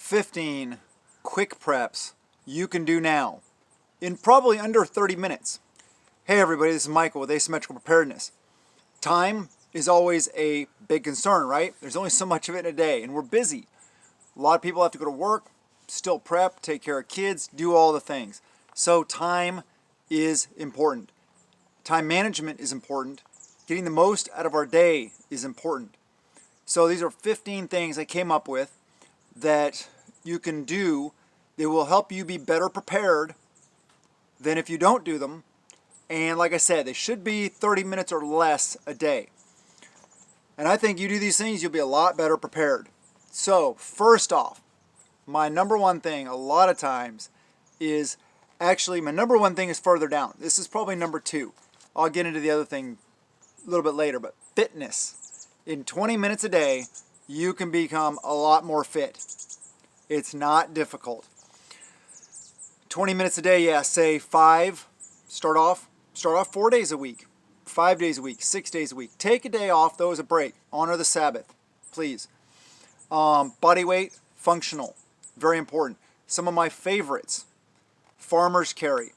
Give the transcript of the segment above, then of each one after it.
15 quick preps you can do now in probably under 30 minutes. Hey everybody, this is Michael with Asymmetrical Preparedness. Time is always a big concern, right? There's only so much of it in a day, and we're busy. A lot of people have to go to work, still prep, take care of kids, do all the things. So time is important. Time management is important. Getting the most out of our day is important. So these are 15 things I came up with that you can do that will help you be better prepared than if you don't do them. And like I said, they should be 30 minutes or less a day. And I think you do these things, you'll be a lot better prepared. So first off, my number one thing a lot of times is, actually my number one thing is further down. This is probably number two. I'll get into the other thing a little bit later, but fitness. In 20 minutes a day, you can become a lot more fit. It's not difficult. 20 minutes a day, yeah, say 5, start off 4 days a week, 5 days a week, 6 days a week. Take a day off, though, as a break. Honor the Sabbath, please. Body weight, functional, very important. Some of my favorites: farmer's carry,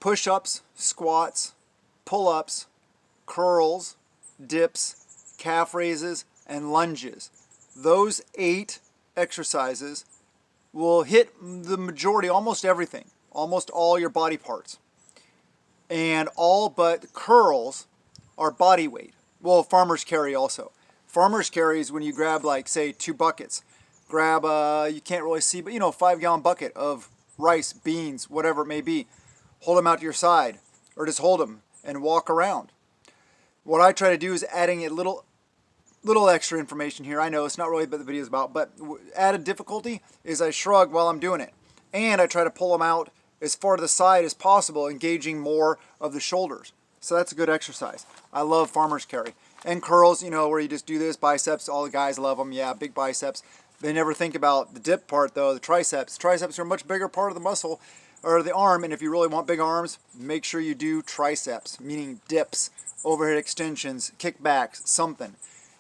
push-ups, squats, pull-ups, curls, dips, calf raises, and lunges. Those 8 exercises will hit the majority, almost everything, almost all your body parts. And all but curls are body weight. Well, farmer's carry also. Farmer's carry is when you grab, like, say, 2 buckets. Grab, you can't really see, but, 5-gallon bucket of rice, beans, whatever it may be. Hold them out to your side, or just hold them and walk around. What I try to do is adding a little extra information here. I know it's not really what the video is about, but added difficulty is I shrug while I'm doing it. And I try to pull them out as far to the side as possible, engaging more of the shoulders. So that's a good exercise. I love farmer's carry. And curls, where you just do this, biceps, all the guys love them. Yeah, big biceps. They never think about the dip part, though, the triceps. Triceps are a much bigger part of the muscle, or the arm, and if you really want big arms, make sure you do triceps, meaning dips, overhead extensions, kickbacks, something.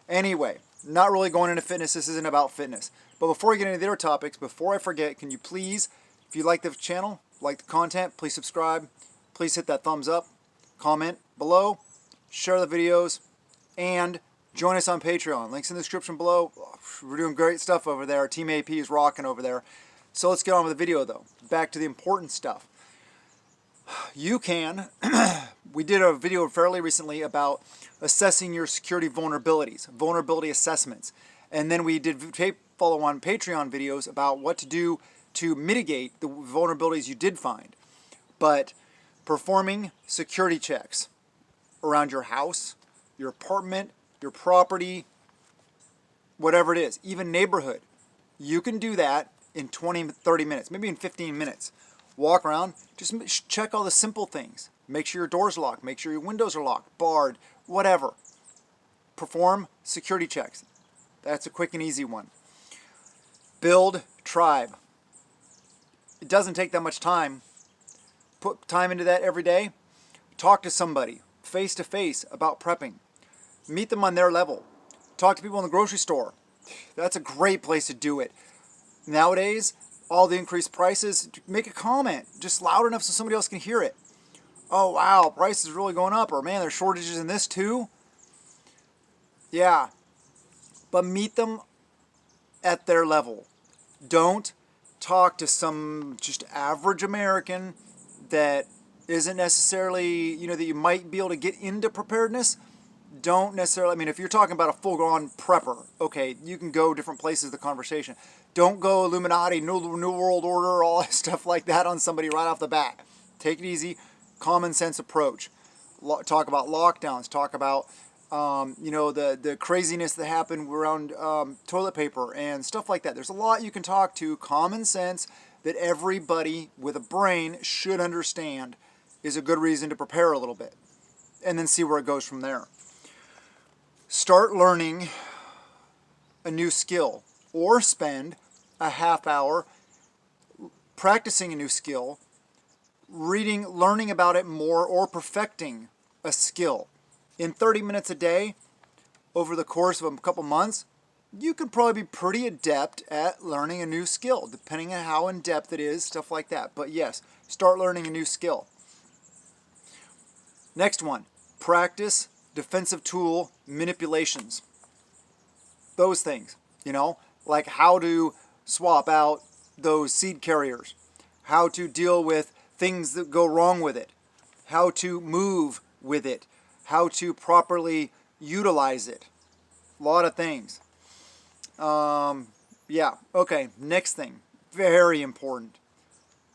Anyway, not really going into fitness. This isn't about fitness. But before I get into the other topics, before I forget, can you please, if you like the channel, like the content, please subscribe. Please hit that thumbs up, comment below, share the videos, and join us on Patreon. Links in the description below. We're doing great stuff over there. Team AP is rocking over there. So let's get on with the video, though. Back to the important stuff. You can, we did a video fairly recently about assessing your security vulnerabilities, vulnerability assessments. And then we did follow-on Patreon videos about what to do to mitigate the vulnerabilities you did find. But performing security checks around your house, your apartment, your property, whatever it is, even neighborhood, you can do that in 20, 30 minutes, maybe in 15 minutes. Walk around, just check all the simple things. Make sure your door's locked, make sure your windows are locked, barred, whatever. Perform security checks. That's a quick and easy one. Build tribe. It doesn't take that much time. Put time into that every day. Talk to somebody face to face about prepping. Meet them on their level. Talk to people in the grocery store. That's a great place to do it. Nowadays, all the increased prices, make a comment just loud enough so somebody else can hear it. Oh wow, prices really going up, or man, there's shortages in this too. Yeah, but meet them at their level. Don't talk to some just average American that isn't necessarily, that you might be able to get into preparedness. Don't necessarily, if you're talking about a full-on prepper, okay, you can go different places of the conversation. Don't go Illuminati, New World Order, all that stuff like that on somebody right off the bat. Take it easy, common sense approach. Talk about lockdowns, talk about, the craziness that happened around toilet paper and stuff like that. There's a lot you can talk to, common sense, that everybody with a brain should understand is a good reason to prepare a little bit. And then see where it goes from there. Start learning a new skill, or spend a half hour practicing a new skill, learning about it more, or perfecting a skill. In 30 minutes a day, over the course of a couple months, you could probably be pretty adept at learning a new skill, depending on how in depth it is, stuff like that. But yes, start learning a new skill. Next one, practice defensive tool manipulations. Those things, like how to swap out those seed carriers, how to deal with things that go wrong with it, how to move with it, how to properly utilize it. A lot of things. Yeah, okay, next thing, very important.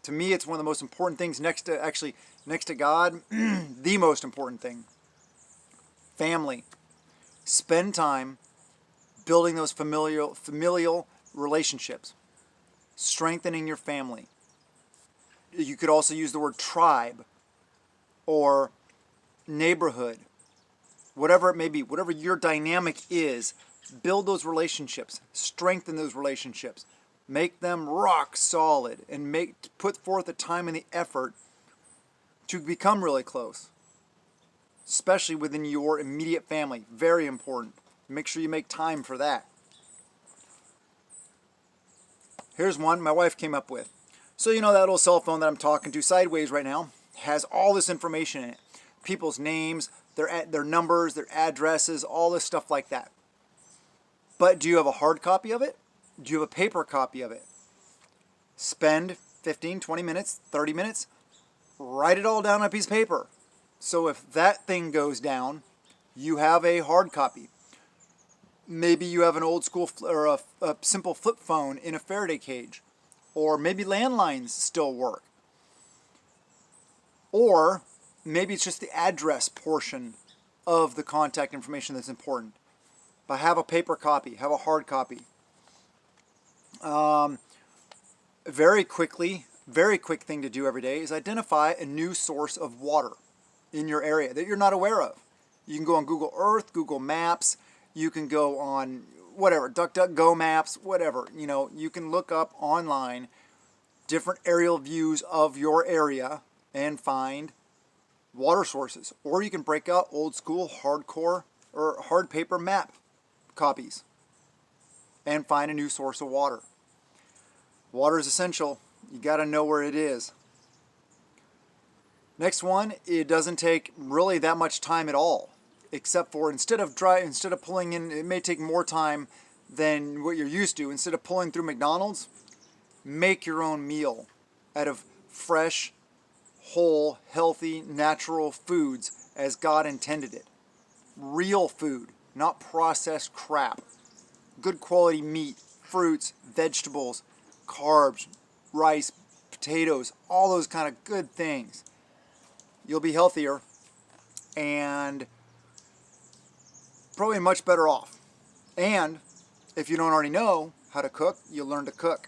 To me, it's one of the most important things next to God, the most important thing. Family. Spend time building those familial relationships, strengthening your family. You could also use the word tribe or neighborhood, whatever it may be, whatever your dynamic is, build those relationships, strengthen those relationships, make them rock solid, and put forth the time and the effort to become really close, especially within your immediate family. Very important. Make sure you make time for that. Here's one my wife came up with. So that little cell phone that I'm talking to sideways right now has all this information in it. People's names, their numbers, their addresses, all this stuff like that. But do you have a hard copy of it? Do you have a paper copy of it? Spend 15, 20 minutes, 30 minutes, write it all down on a piece of paper. So if that thing goes down, you have a hard copy. Maybe you have an old school or a simple flip phone in a Faraday cage. Or maybe landlines still work. Or maybe it's just the address portion of the contact information that's important. But have a paper copy, have a hard copy. Very quick thing to do every day is identify a new source of water in your area that you're not aware of. You can go on Google Earth, Google Maps, you can go on whatever, DuckDuckGo Maps, whatever. You can look up online different aerial views of your area and find water sources. Or you can break out old school hardcore or hard paper map copies and find a new source of water. Water is essential. You got to know where it is. Next one, it doesn't take really that much time at all, except for instead of pulling in, it may take more time than what you're used to. Instead of pulling through McDonald's, make your own meal out of fresh, whole, healthy, natural foods as God intended it. Real food, not processed crap. Good quality meat, fruits, vegetables, carbs, rice, potatoes, all those kind of good things. You'll be healthier and probably much better off. And if you don't already know how to cook, you'll learn to cook.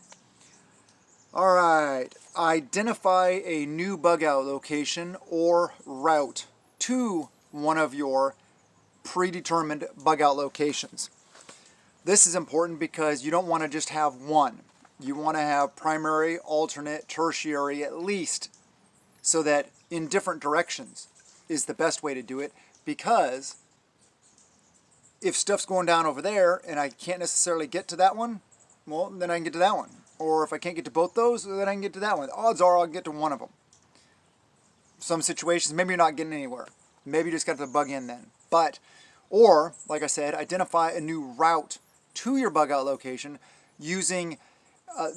All right, identify a new bug out location or route to one of your predetermined bug out locations. This is important because you don't want to just have one. You want to have primary, alternate, tertiary at least, so that in different directions is the best way to do it, because if stuff's going down over there and I can't necessarily get to that one, well, then I can get to that one. Or if I can't get to both those, then I can get to that one. The odds are I'll get to one of them. Some situations, maybe you're not getting anywhere. Maybe you just got the bug in then. Or, like I said, identify a new route to your bug out location using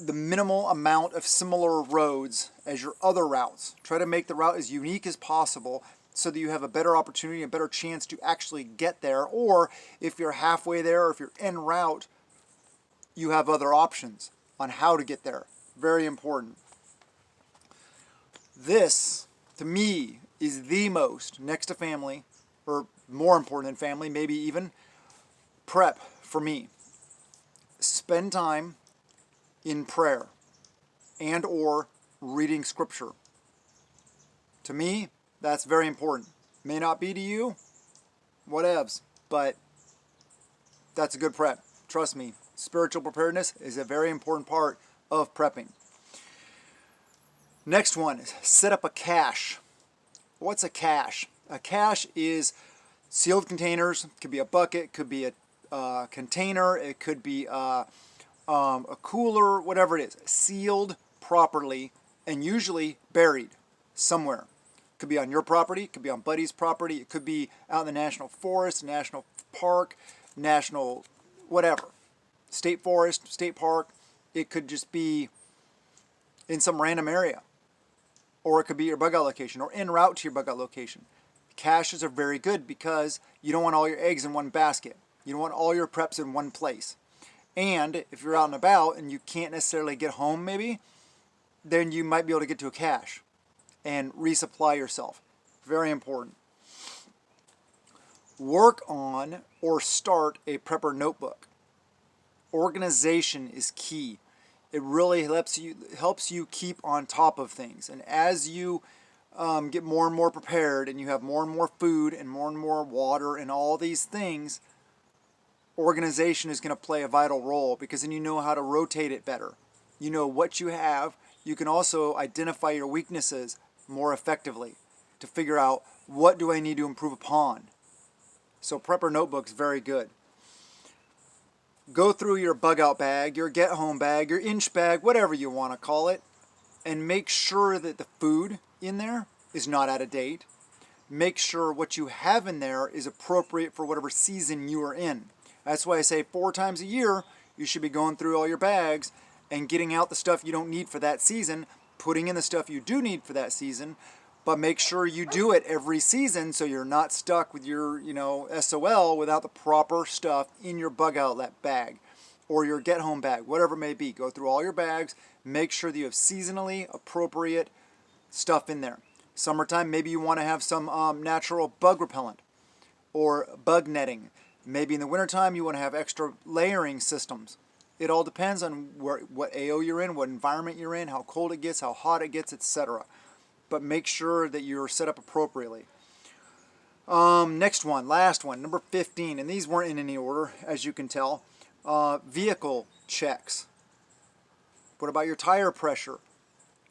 the minimal amount of similar roads as your other routes. Try to make the route as unique as possible so that you have a better opportunity, a better chance to actually get there. Or if you're halfway there, or if you're en route, you have other options on how to get there. Very important. This, to me, is the most, next to family, or more important than family, maybe even, prep for me. Spend time in prayer and or reading scripture. To me, that's very important. May not be to you, whatevs, but that's a good prep. Trust me, spiritual preparedness is a very important part of prepping. Next one is set up a cache. What's a cache? A cache is sealed containers. Could be a bucket, could be a a container, it could be a cooler, whatever it is, sealed properly and usually buried somewhere. It could be on your property, it could be on Buddy's property, it could be out in the national forest, national park, national whatever, state forest, state park. It could just be in some random area, or it could be your bug out location or en route to your bug out location. Caches are very good because you don't want all your eggs in one basket. You don't want all your preps in one place. And if you're out and about and you can't necessarily get home maybe, then you might be able to get to a cache and resupply yourself. Very important. Work on or start a prepper notebook. Organization is key. It really helps you keep on top of things. And as you get more and more prepared and you have more and more food and more water and all these things, organization is going to play a vital role, because then you know how to rotate it better. You know what you have. You can also identify your weaknesses more effectively to figure out, what do I need to improve upon? So prepper notebook's very good. Go through your bug out bag, your get home bag, your inch bag, whatever you want to call it, and make sure that the food in there is not out of date. Make sure what you have in there is appropriate for whatever season you are in. That's why I say 4 times a year you should be going through all your bags and getting out the stuff you don't need for that season, putting in the stuff you do need for that season, but make sure you do it every season so you're not stuck with your, SOL without the proper stuff in your bug outlet bag or your get home bag, whatever it may be. Go through all your bags, make sure that you have seasonally appropriate stuff in there. Summertime, maybe you want to have some natural bug repellent or bug netting. Maybe in the wintertime you want to have extra layering systems. It all depends on what AO you're in, what environment you're in, how cold it gets, how hot it gets, etc. But make sure that you're set up appropriately. Next one, last one, number 15, and these weren't in any order, as you can tell. Vehicle checks. What about your tire pressure?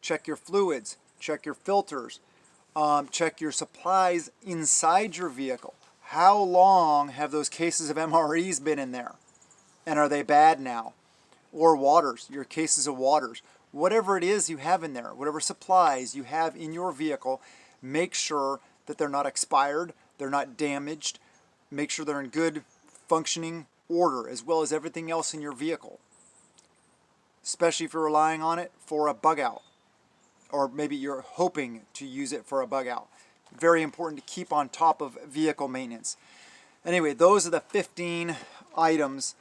Check your fluids, check your filters, check your supplies inside your vehicle. How long have those cases of MREs been in there? And are they bad now? Or waters, your cases of waters. Whatever it is you have in there, whatever supplies you have in your vehicle, make sure that they're not expired, they're not damaged. Make sure they're in good functioning order, as well as everything else in your vehicle. Especially if you're relying on it for a bug out, or maybe you're hoping to use it for a bug out. Very important to keep on top of vehicle maintenance. Anyway, those are the 15 items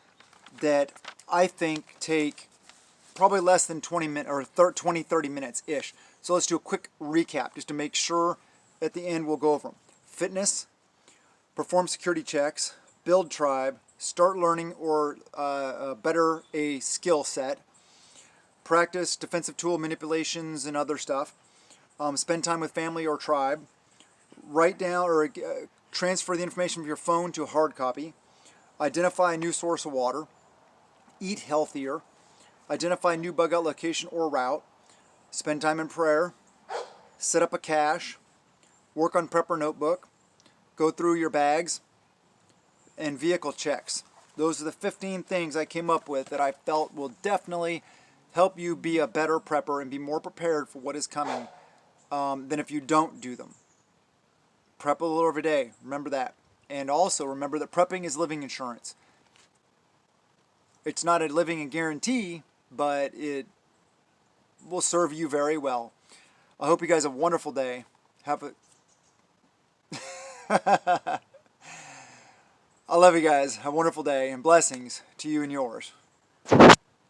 that I think take probably less than 20 minutes or 30 minutes-ish. So let's do a quick recap just to make sure at the end we'll go over them. Fitness, perform security checks, build tribe, start learning or better a skill set, practice defensive tool manipulations and other stuff, spend time with family or tribe, write down or transfer the information from your phone to a hard copy, identify a new source of water, eat healthier, identify new bug out location or route, spend time in prayer, set up a cache, work on prepper notebook, go through your bags, and vehicle checks. Those are the 15 things I came up with that I felt will definitely help you be a better prepper and be more prepared for what is coming than if you don't do them. Prep a little every day. Remember that. And also remember that prepping is living insurance. It's not a living guarantee, but it will serve you very well. I hope you guys have a wonderful day. Have a... I love you guys. Have a wonderful day and blessings to you and yours.